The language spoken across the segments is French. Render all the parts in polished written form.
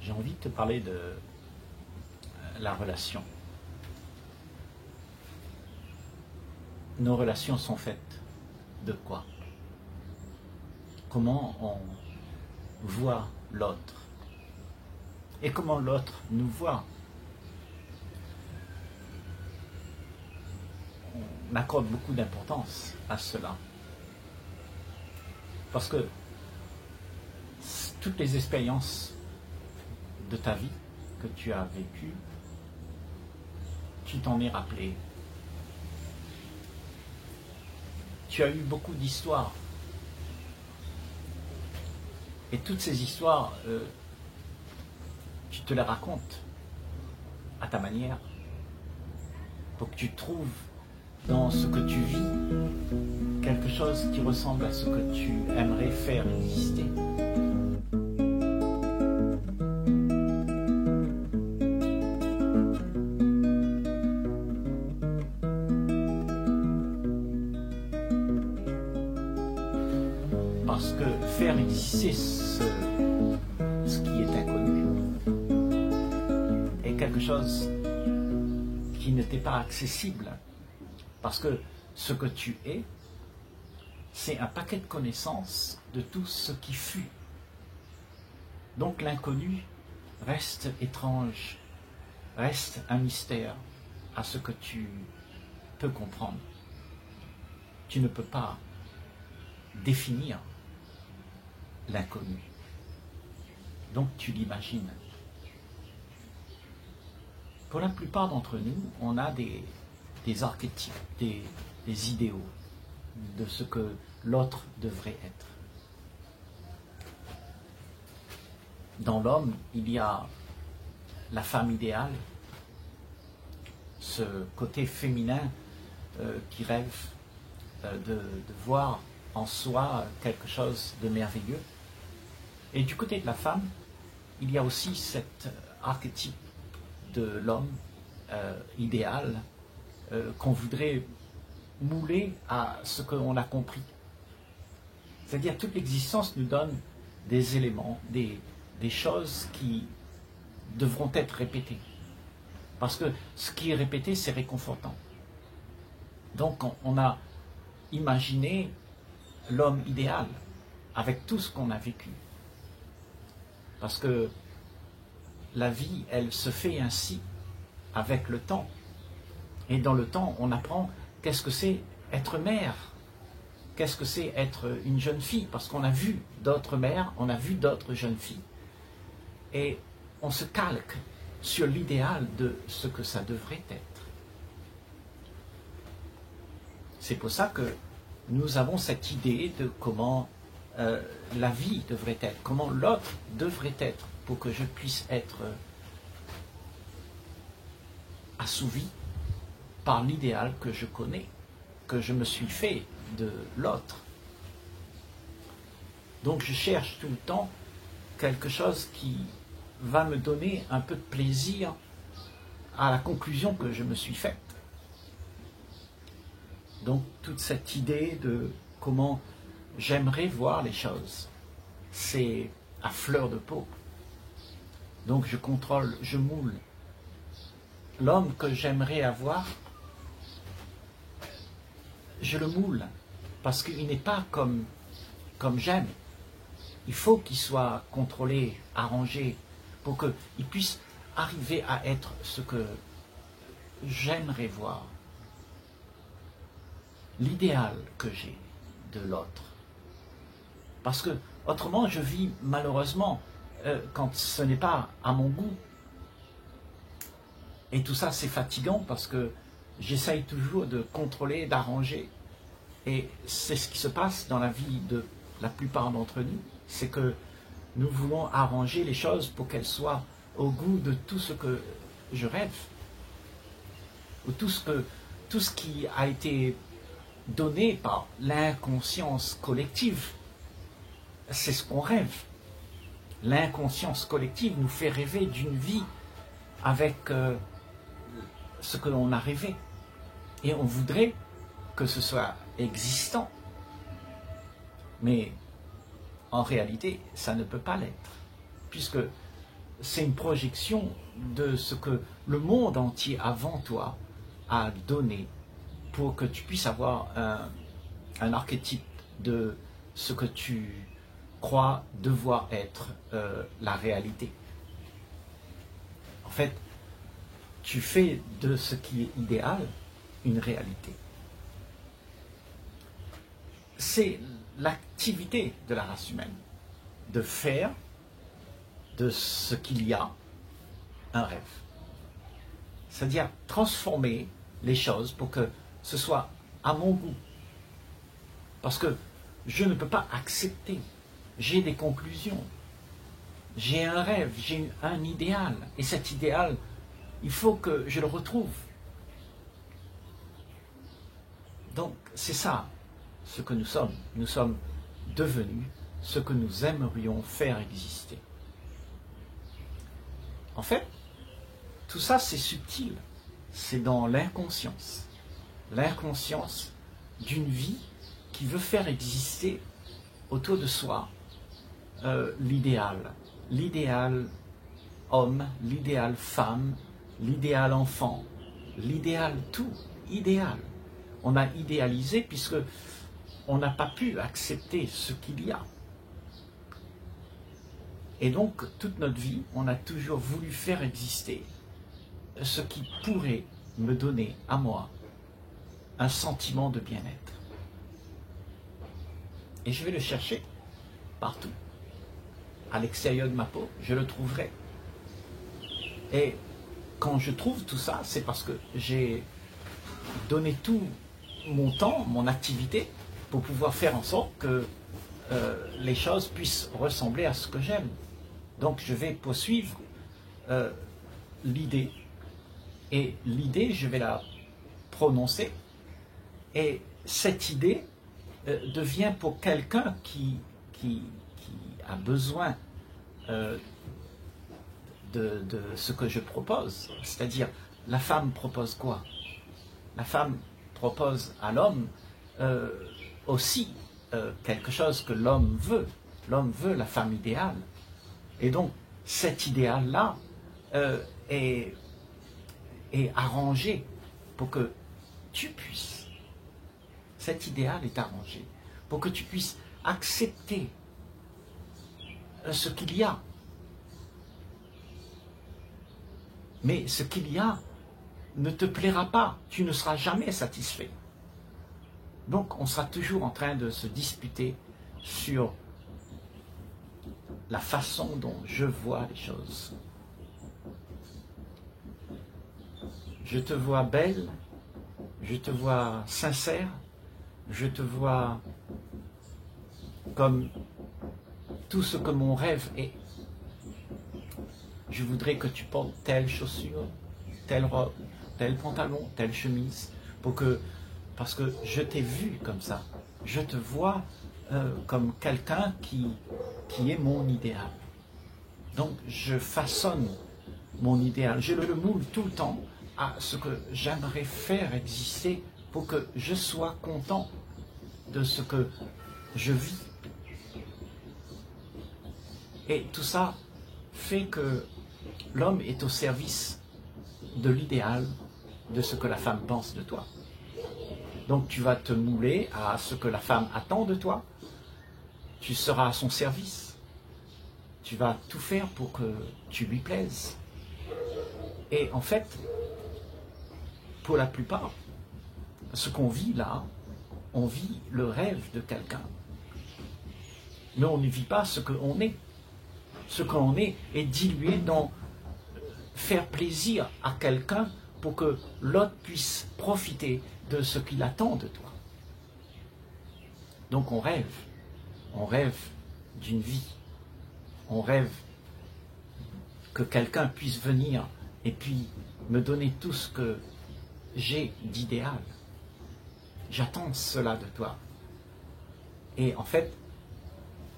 J'ai envie de te parler de la relation. Nos relations sont faites de quoi? Comment on voit l'autre? Et comment l'autre nous voit? On accorde beaucoup d'importance à cela. Parce que toutes les expériences de ta vie que tu as vécues, tu t'en es rappelé. Tu as eu beaucoup d'histoires. Et toutes ces histoires, tu te les racontes à ta manière pour que tu trouves dans ce que tu vis quelque chose qui ressemble à ce que tu aimerais faire exister. Parce que faire exister ce qui est inconnu est quelque chose qui ne t'est pas accessible. Parce que ce que tu es, c'est un paquet de connaissances de tout ce qui fut. Donc l'inconnu reste étrange, reste un mystère à ce que tu peux comprendre. Tu ne peux pas définir l'inconnu. Donc tu l'imagines. Pour la plupart d'entre nous, on a des archétypes, des idéaux de ce que l'autre devrait être. Dans l'homme, il y a la femme idéale, ce côté féminin qui rêve de voir en soi quelque chose de merveilleux. Et du côté de la femme, il y a aussi cet archétype de l'homme idéal qu'on voudrait mouler à ce qu'on a compris. C'est-à-dire toute l'existence nous donne des éléments, des choses qui devront être répétées. Parce que ce qui est répété, c'est réconfortant. Donc on a imaginé l'homme idéal avec tout ce qu'on a vécu. Parce que la vie, elle se fait ainsi avec le temps. Et dans le temps, on apprend qu'est-ce que c'est être mère, qu'est-ce que c'est être une jeune fille, parce qu'on a vu d'autres mères, on a vu d'autres jeunes filles. Et on se calque sur l'idéal de ce que ça devrait être. C'est pour ça que nous avons cette idée de comment la vie devrait être, comment l'autre devrait être, pour que je puisse être assouvi par l'idéal que je connais, que je me suis fait de l'autre. Donc je cherche tout le temps quelque chose qui va me donner un peu de plaisir à la conclusion que je me suis faite. Donc toute cette idée de comment j'aimerais voir les choses, c'est à fleur de peau. Donc je contrôle, je moule. L'homme que j'aimerais avoir, je le moule, parce qu'il n'est pas comme j'aime. Il faut qu'il soit contrôlé, arrangé, pour qu'il puisse arriver à être ce que j'aimerais voir. L'idéal que j'ai de l'autre. Parce que autrement, je vis malheureusement quand ce n'est pas à mon goût. Et tout ça, c'est fatigant parce que j'essaye toujours de contrôler, d'arranger. Et c'est ce qui se passe dans la vie de la plupart d'entre nous. C'est que nous voulons arranger les choses pour qu'elles soient au goût de tout ce que je rêve. Ou tout ce qui a été donné par l'inconscience collective. C'est ce qu'on rêve. L'inconscience collective nous fait rêver d'une vie avec ce que l'on a rêvé. Et on voudrait que ce soit existant. Mais en réalité, ça ne peut pas l'être, puisque c'est une projection de ce que le monde entier avant toi a donné pour que tu puisses avoir un archétype de ce que tu crois devoir être la réalité. En fait, tu fais de ce qui est idéal une réalité. C'est l'activité de la race humaine, de faire de ce qu'il y a un rêve. C'est-à-dire transformer les choses pour que ce soit à mon goût. Parce que je ne peux pas accepter. J'ai des conclusions. J'ai un rêve, j'ai un idéal. Et cet idéal, il faut que je le retrouve. Donc c'est ça ce que nous sommes. Nous sommes devenus ce que nous aimerions faire exister. En fait, tout ça c'est subtil. C'est dans l'inconscience. L'inconscience d'une vie qui veut faire exister autour de soi l'idéal. L'idéal homme, l'idéal femme, l'idéal enfant, l'idéal tout, idéal. On a idéalisé puisque on n'a pas pu accepter ce qu'il y a. Et donc, toute notre vie, on a toujours voulu faire exister ce qui pourrait me donner à moi un sentiment de bien-être. Et je vais le chercher partout. À l'extérieur de ma peau, je le trouverai. Et quand je trouve tout ça, c'est parce que j'ai donné tout mon temps, mon activité, pour pouvoir faire en sorte que les choses puissent ressembler à ce que j'aime. Donc je vais poursuivre l'idée. Et l'idée, je vais la prononcer. Et cette idée devient pour quelqu'un qui a besoin de ce que je propose. C'est-à-dire, la femme propose quoi? La femme propose à l'homme aussi quelque chose que l'homme veut. L'homme veut la femme idéale. Et donc, cet idéal-là est arrangé pour que tu puisses. Cet idéal est arrangé pour que tu puisses accepter ce qu'il y a. Mais ce qu'il y a ne te plaira pas. Tu ne seras jamais satisfait. Donc, on sera toujours en train de se disputer sur la façon dont je vois les choses. Je te vois belle, je te vois sincère, je te vois comme tout ce que mon rêve est. Je voudrais que tu portes telle chaussure, telle robe, tel pantalon, telle chemise, parce que je t'ai vu comme ça. Je te vois comme quelqu'un qui est mon idéal. Donc je façonne mon idéal, je le moule tout le temps à ce que j'aimerais faire exister pour que je sois content de ce que je vis. Et tout ça fait que l'homme est au service de l'idéal de ce que la femme pense de toi. Donc tu vas te mouler à ce que la femme attend de toi. Tu seras à son service. Tu vas tout faire pour que tu lui plaises. Et en fait, pour la plupart, ce qu'on vit là, on vit le rêve de quelqu'un. Mais on ne vit pas ce qu'on est. Ce qu'on est dilué dans faire plaisir à quelqu'un pour que l'autre puisse profiter de ce qu'il attend de toi. Donc on rêve d'une vie, on rêve que quelqu'un puisse venir et puis me donner tout ce que j'ai d'idéal. J'attends cela de toi. Et en fait,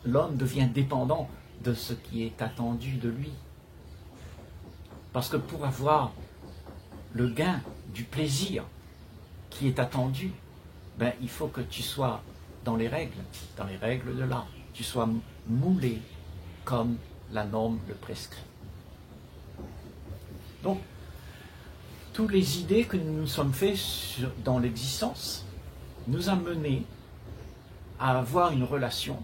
l'homme devient dépendant de ce qui est attendu de lui. Parce que pour avoir le gain du plaisir qui est attendu, ben, il faut que tu sois dans les règles de l'art. Tu sois moulé comme la norme le prescrit. Donc, toutes les idées que nous nous sommes faites dans l'existence nous a menés à avoir une relation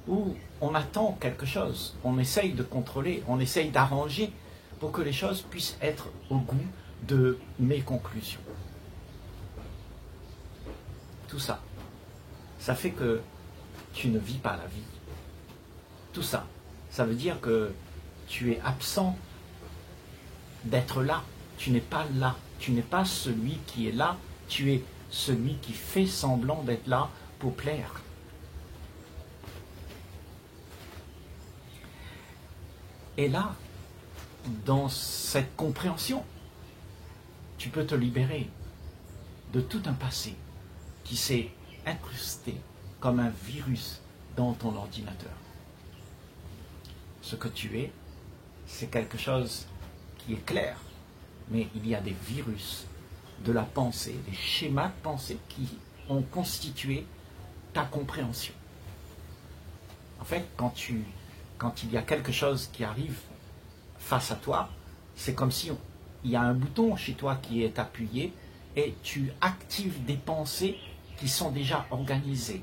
où on attend quelque chose, on essaye de contrôler, on essaye d'arranger pour que les choses puissent être au goût de mes conclusions. Tout ça, ça fait que tu ne vis pas la vie. Tout ça, ça veut dire que tu es absent d'être là. Tu n'es pas là. Tu n'es pas celui qui est là. Tu es celui qui fait semblant d'être là pour plaire. Et là, dans cette compréhension, tu peux te libérer de tout un passé qui s'est incrusté comme un virus dans ton ordinateur. Ce que tu es, c'est quelque chose qui est clair, mais il y a des virus de la pensée, des schémas de pensée qui ont constitué ta compréhension. En fait, quand il y a quelque chose qui arrive face à toi, c'est comme si il y a un bouton chez toi qui est appuyé et tu actives des pensées qui sont déjà organisées.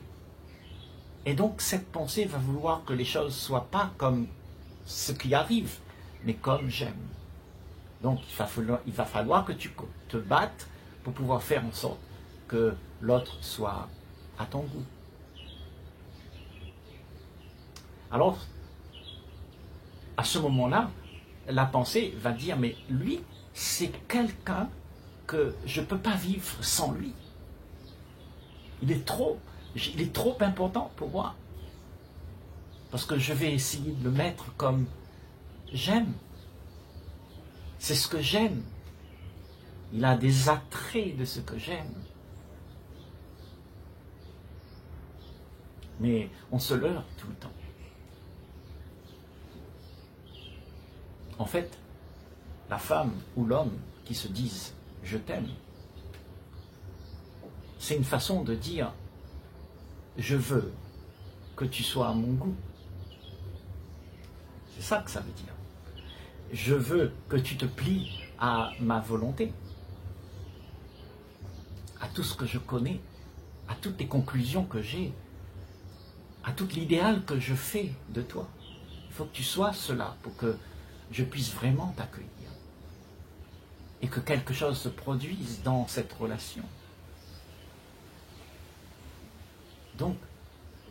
Et donc cette pensée va vouloir que les choses ne soient pas comme ce qui arrive, mais comme j'aime. Donc il va falloir que tu te battes pour pouvoir faire en sorte que l'autre soit à ton goût. Alors, à ce moment-là, la pensée va dire, mais lui, c'est quelqu'un que je ne peux pas vivre sans lui. Il est trop important pour moi. Parce que je vais essayer de le mettre comme j'aime. C'est ce que j'aime. Il a des attraits de ce que j'aime. Mais on se leurre tout le temps. En fait, la femme ou l'homme qui se disent « je t'aime », c'est une façon de dire « je veux que tu sois à mon goût ». C'est ça que ça veut dire. Je veux que tu te plies à ma volonté, à tout ce que je connais, à toutes les conclusions que j'ai, à tout l'idéal que je fais de toi. Il faut que tu sois cela pour que je puisse vraiment t'accueillir et que quelque chose se produise dans cette relation. Donc,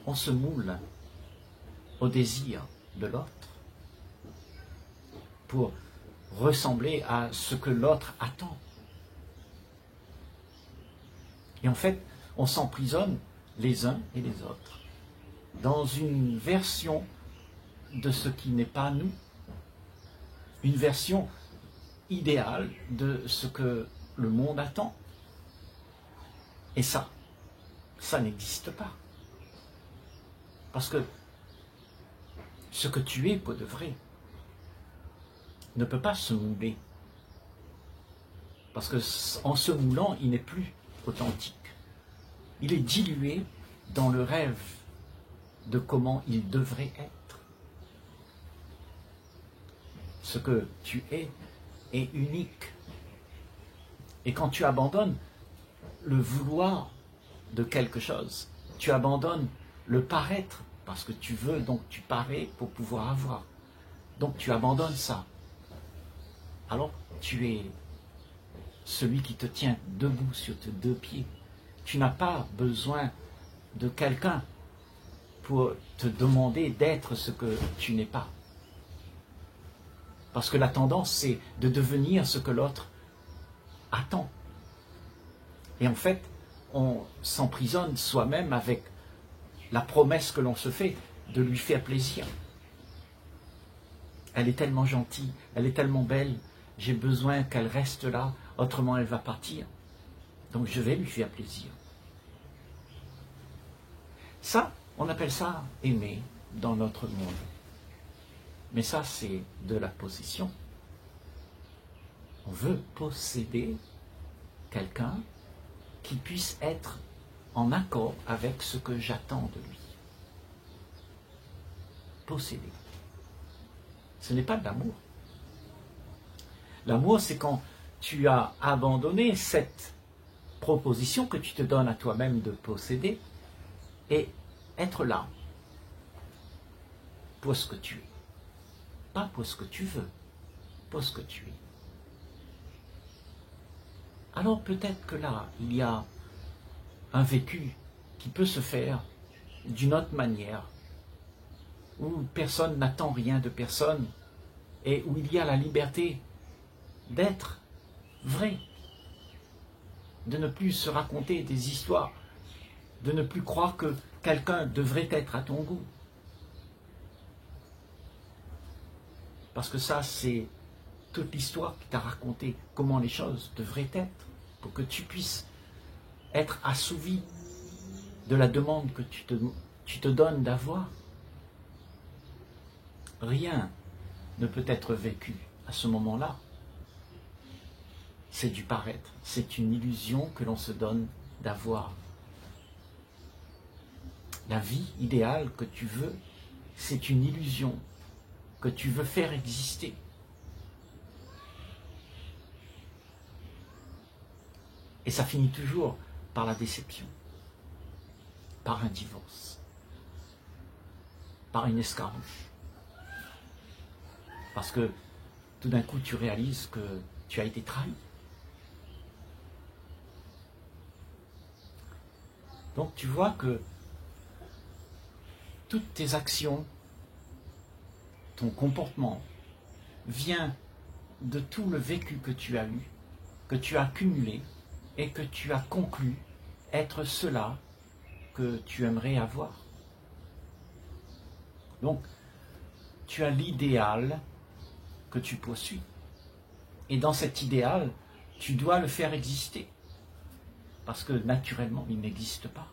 on se moule au désir de l'autre pour ressembler à ce que l'autre attend. Et en fait, on s'emprisonne les uns et les autres dans une version de ce qui n'est pas nous, une version idéale de ce que le monde attend. Et ça n'existe pas. Parce que ce que tu es pour de vrai ne peut pas se mouler. Parce qu'en se moulant, il n'est plus authentique. Il est dilué dans le rêve de comment il devrait être. Ce que tu es unique. Et quand tu abandonnes le vouloir de quelque chose, tu abandonnes le paraître, parce que tu veux, donc tu parais pour pouvoir avoir. Donc tu abandonnes ça. Alors tu es celui qui te tient debout sur tes deux pieds. Tu n'as pas besoin de quelqu'un pour te demander d'être ce que tu n'es pas. Parce que la tendance, c'est de devenir ce que l'autre attend. Et en fait, on s'emprisonne soi-même avec la promesse que l'on se fait de lui faire plaisir. Elle est tellement gentille, elle est tellement belle, j'ai besoin qu'elle reste là, autrement elle va partir. Donc je vais lui faire plaisir. Ça, on appelle ça aimer dans notre monde. Mais ça, c'est de la possession. On veut posséder quelqu'un qui puisse être en accord avec ce que j'attends de lui. Posséder. Ce n'est pas de l'amour. L'amour, c'est quand tu as abandonné cette proposition que tu te donnes à toi-même de posséder et être là pour ce que tu es. Pas pour ce que tu veux, pour ce que tu es. Alors peut-être que là, il y a un vécu qui peut se faire d'une autre manière, où personne n'attend rien de personne et où il y a la liberté d'être vrai, de ne plus se raconter des histoires, de ne plus croire que quelqu'un devrait être à ton goût. Parce que ça, c'est toute l'histoire qui t'a raconté comment les choses devraient être, pour que tu puisses être assouvi de la demande que tu te donnes d'avoir. Rien ne peut être vécu à ce moment-là. C'est du paraître, c'est une illusion que l'on se donne d'avoir. La vie idéale que tu veux, c'est une illusion que tu veux faire exister. Et ça finit toujours par la déception, par un divorce, par une escarmouche. Parce que tout d'un coup tu réalises que tu as été trahi. Donc tu vois que toutes tes actions, ton comportement, vient de tout le vécu que tu as eu, que tu as cumulé et que tu as conclu être cela que tu aimerais avoir. Donc, tu as l'idéal que tu poursuis. Et dans cet idéal, tu dois le faire exister. Parce que naturellement, il n'existe pas.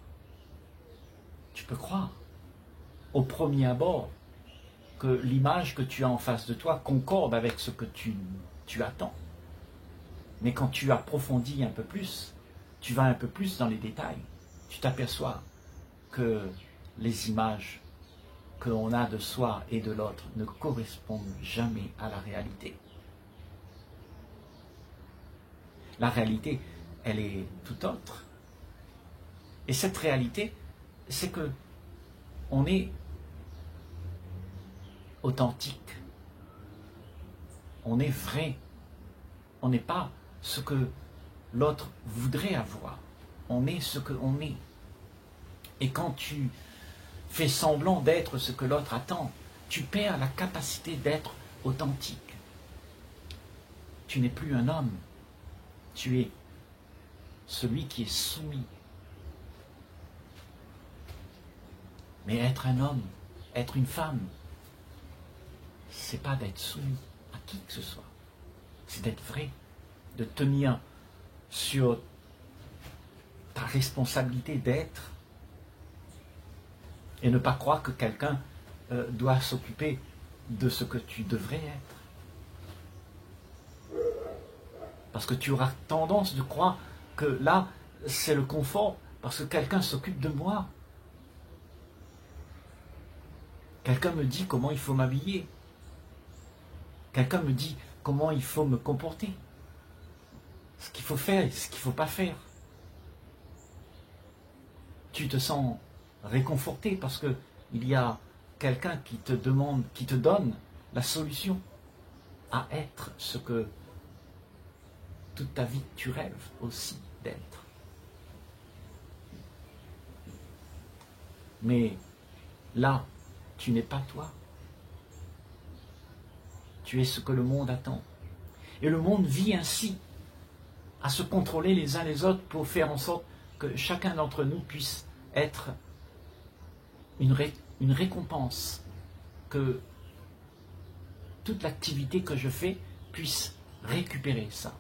Tu peux croire, au premier abord, que l'image que tu as en face de toi concorde avec ce que tu attends. Mais quand tu approfondis un peu plus, tu vas un peu plus dans les détails, tu t'aperçois que les images que l'on a de soi et de l'autre ne correspondent jamais à la réalité. La réalité, elle est tout autre. Et cette réalité, c'est que on est authentique. On est vrai. On n'est pas ce que l'autre voudrait avoir. On est ce qu'on est. Et quand tu fais semblant d'être ce que l'autre attend, tu perds la capacité d'être authentique. Tu n'es plus un homme. Tu es celui qui est soumis. Mais être un homme, être une femme, c'est pas d'être soumis à qui que ce soit. C'est d'être vrai, de tenir sur ta responsabilité d'être et ne pas croire que quelqu'un doit s'occuper de ce que tu devrais être. Parce que tu auras tendance de croire que là, c'est le confort, parce que quelqu'un s'occupe de moi. Quelqu'un me dit comment il faut m'habiller. Quelqu'un me dit comment il faut me comporter. Ce qu'il faut faire et ce qu'il ne faut pas faire. Tu te sens réconforté parce qu'il y a quelqu'un qui te demande, qui te donne la solution à être ce que toute ta vie tu rêves aussi d'être. Mais là, tu n'es pas toi. Tu es ce que le monde attend. Et le monde vit ainsi, à se contrôler les uns les autres pour faire en sorte que chacun d'entre nous puisse être une récompense, que toute l'activité que je fais puisse récupérer ça.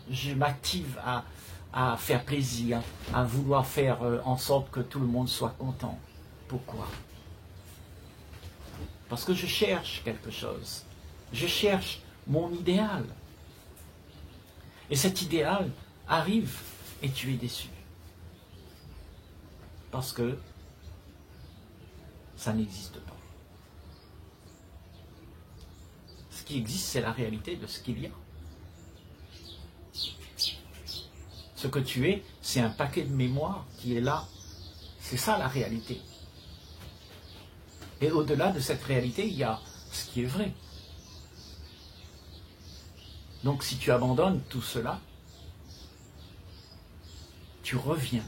Je m'active à faire plaisir, à vouloir faire en sorte que tout le monde soit content. Pourquoi? Parce que je cherche quelque chose. Je cherche mon idéal. Et cet idéal arrive et tu es déçu. Parce que ça n'existe pas. Ce qui existe, c'est la réalité de ce qu'il y a. Ce que tu es, c'est un paquet de mémoire qui est là. C'est ça la réalité. Et au-delà de cette réalité, il y a ce qui est vrai. Donc si tu abandonnes tout cela, tu reviens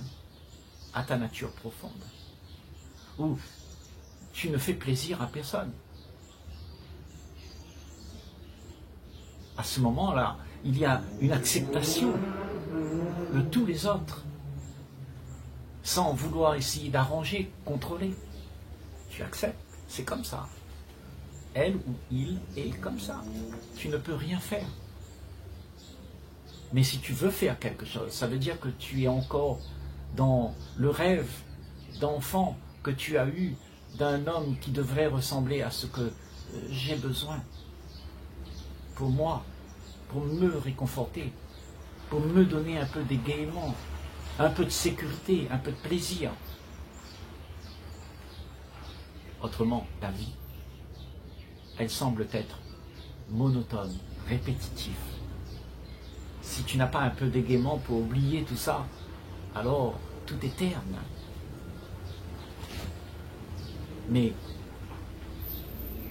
à ta nature profonde, où tu ne fais plaisir à personne. À ce moment-là, il y a une acceptation de tous les autres, sans vouloir essayer d'arranger, contrôler. Tu acceptes, c'est comme ça. Elle ou il est comme ça. Tu ne peux rien faire. Mais si tu veux faire quelque chose, ça veut dire que tu es encore dans le rêve d'enfant que tu as eu d'un homme qui devrait ressembler à ce que j'ai besoin pour moi, pour me réconforter, pour me donner un peu d'égaiement, un peu de sécurité, un peu de plaisir. Autrement, la vie, elle semble être monotone, répétitive. Si tu n'as pas un peu d'égaiement pour oublier tout ça, alors tout est terne. Mais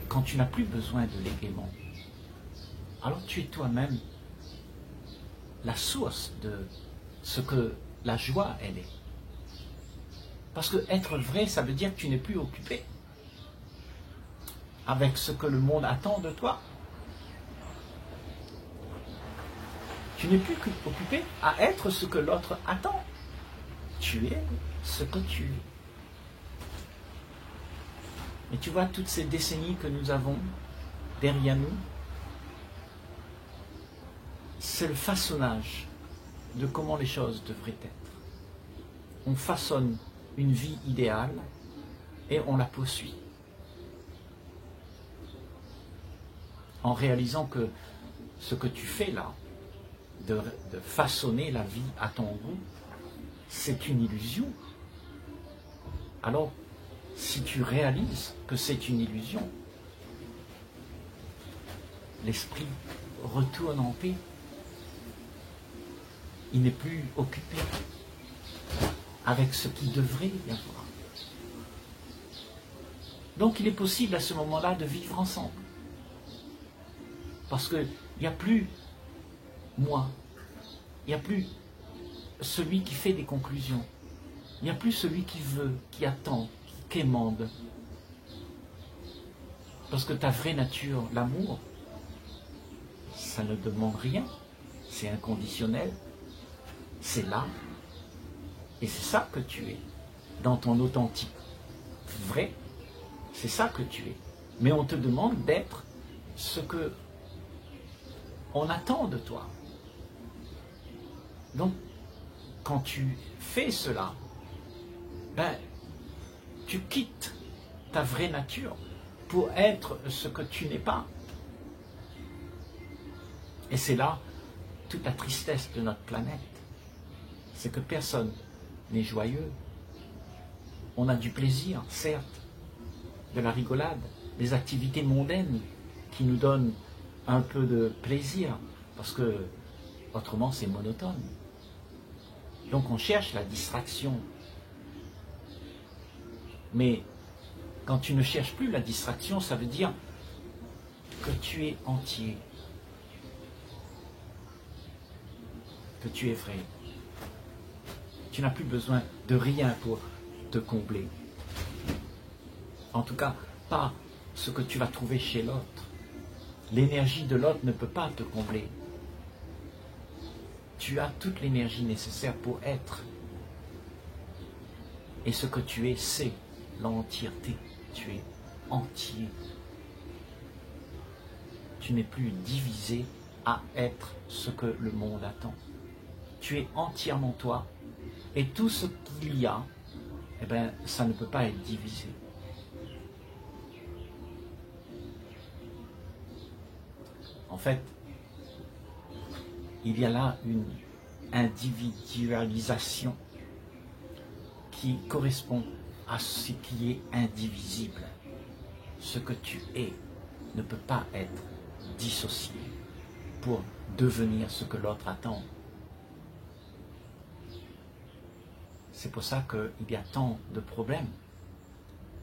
quand tu n'as plus besoin de l'égaiement, alors tu es toi-même la source de ce que la joie, elle est. Parce que être vrai, ça veut dire que tu n'es plus occupé avec ce que le monde attend de toi. Tu n'es plus occupé à être ce que l'autre attend. Tu es ce que tu es. Et tu vois, toutes ces décennies que nous avons derrière nous, c'est le façonnage de comment les choses devraient être. On façonne une vie idéale et on la poursuit. En réalisant que ce que tu fais là, de façonner la vie à ton goût, c'est une illusion. Alors, si tu réalises que c'est une illusion, l'esprit retourne en paix. Il n'est plus occupé avec ce qu'il devrait y avoir. Donc il est possible à ce moment-là de vivre ensemble. Parce qu'il n'y a plus moi, il n'y a plus celui qui fait des conclusions, il n'y a plus celui qui veut, qui attend, qui quémande. Parce que ta vraie nature, l'amour, ça ne demande rien, c'est inconditionnel, c'est là, et c'est ça que tu es, dans ton authentique vrai, c'est ça que tu es. Mais on te demande d'être ce que on attend de toi. Donc, quand tu fais cela, ben, tu quittes ta vraie nature pour être ce que tu n'es pas. Et c'est là toute la tristesse de notre planète. C'est que personne n'est joyeux. On a du plaisir, certes, de la rigolade, des activités mondaines qui nous donnent un peu de plaisir, parce que autrement c'est monotone. Donc on cherche la distraction. Mais quand tu ne cherches plus la distraction, ça veut dire que tu es entier, que tu es vrai. Tu n'as plus besoin de rien pour te combler. En tout cas, pas ce que tu vas trouver chez l'autre. L'énergie de l'autre ne peut pas te combler. Tu as toute l'énergie nécessaire pour être. Et ce que tu es, c'est l'entièreté. Tu es entier. Tu n'es plus divisé à être ce que le monde attend. Tu es entièrement toi. Et tout ce qu'il y a, eh bien, ça ne peut pas être divisé. En fait, il y a là une individualisation qui correspond à ce qui est indivisible. Ce que tu es ne peut pas être dissocié pour devenir ce que l'autre attend. C'est pour ça qu'il y a tant de problèmes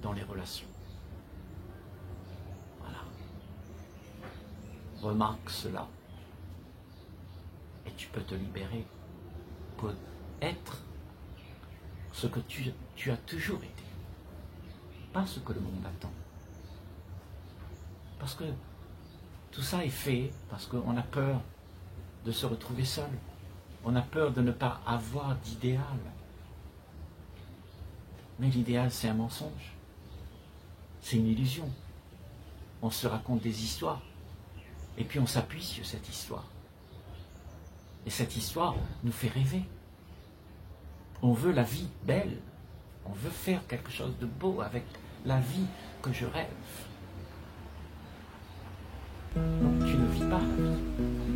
dans les relations. Voilà. Remarque cela. Et tu peux te libérer pour être ce que tu as toujours été. Pas ce que le monde attend. Parce que tout ça est fait parce qu'on a peur de se retrouver seul. On a peur de ne pas avoir d'idéal. Mais l'idéal, c'est un mensonge. C'est une illusion. On se raconte des histoires. Et puis on s'appuie sur cette histoire. Et cette histoire nous fait rêver. On veut la vie belle. On veut faire quelque chose de beau avec la vie que je rêve. Donc tu ne vis pas la vie.